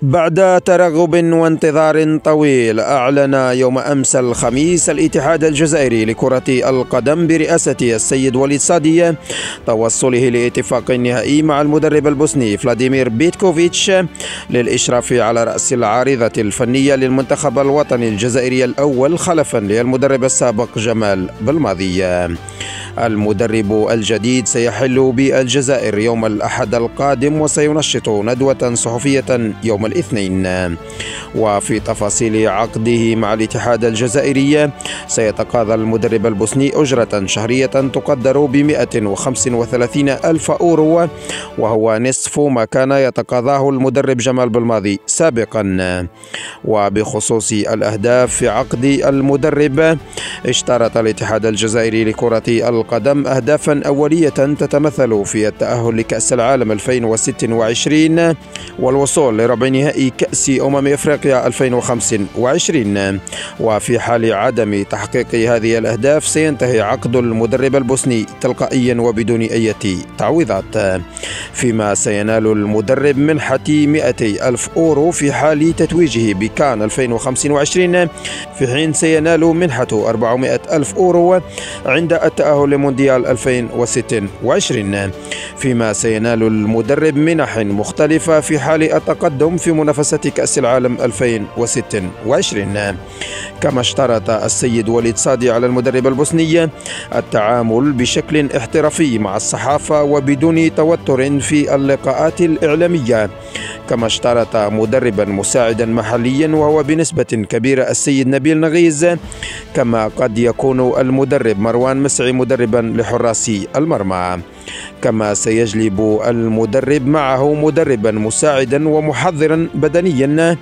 بعد ترقب وانتظار طويل، أعلن يوم أمس الخميس الاتحاد الجزائري لكرة القدم برئاسة السيد وليد صادي توصله لاتفاق نهائي مع المدرب البوسني فلاديمير بيتكوفيتش للإشراف على رأس العارضة الفنية للمنتخب الوطني الجزائري الأول خلفا للمدرب السابق جمال بالماضي. المدرب الجديد سيحل بالجزائر يوم الأحد القادم وسينشط ندوة صحفية يوم الاثنين. وفي تفاصيل عقده مع الاتحاد الجزائري، سيتقاضى المدرب البوسني أجرة شهرية تقدر ب135 ألف أورو، وهو نصف ما كان يتقاضاه المدرب جمال بالماضي سابقا. وبخصوص الأهداف في عقد المدرب، اشترط الاتحاد الجزائري لكرة القدم أهدافا أولية تتمثل في التأهل لكأس العالم 2026 والوصول لربع نهائي كأس أفريقيا 2025. وفي حال عدم تحقيق هذه الأهداف سينتهي عقد المدرب البوسني تلقائيا وبدون أي تعويضات، فيما سينال المدرب منحة 200 ألف أورو في حال تتويجه بكان 2025، في حين سينال منحة 400 ألف أورو عند التأهل لمونديال 2026، فيما سينال المدرب منح مختلفة في حال التقدم في منافسة كأس العالم 2026. كما اشترط السيد وليد صادي على المدرب البوسني التعامل بشكل احترافي مع الصحافة وبدون توتر في اللقاءات الإعلامية. كما اشترط مدربا مساعدا محليا وهو بنسبة كبيرة السيد نبيل نغيز، كما قد يكون المدرب مروان مسعي مدربا لحراس المرمى. كما سيجلب المدرب معه مدربا مساعدا ومحضرا بدنيا.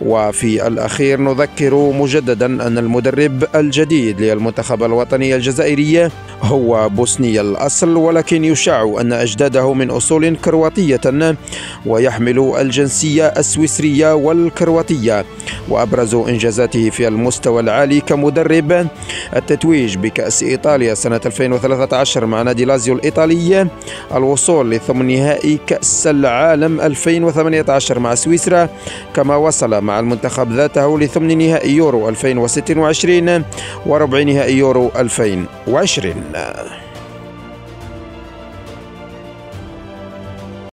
وفي الأخير نذكر مجددا أن المدرب الجديد للمنتخب الوطني الجزائري هو بوسني الأصل، ولكن يشاع أن أجداده من أصول كرواتية ويحمل الجنسية السويسرية والكرواتية. وأبرز إنجازاته في المستوى العالي كمدرب التتويج بكأس إيطاليا سنة 2013 مع نادي لازيو الإيطالي، الوصول لثمن نهائي كأس العالم 2018 مع سويسرا، كما وصل مع المنتخب ذاته لثمن نهائي يورو 2026 وربع نهائي يورو 2020.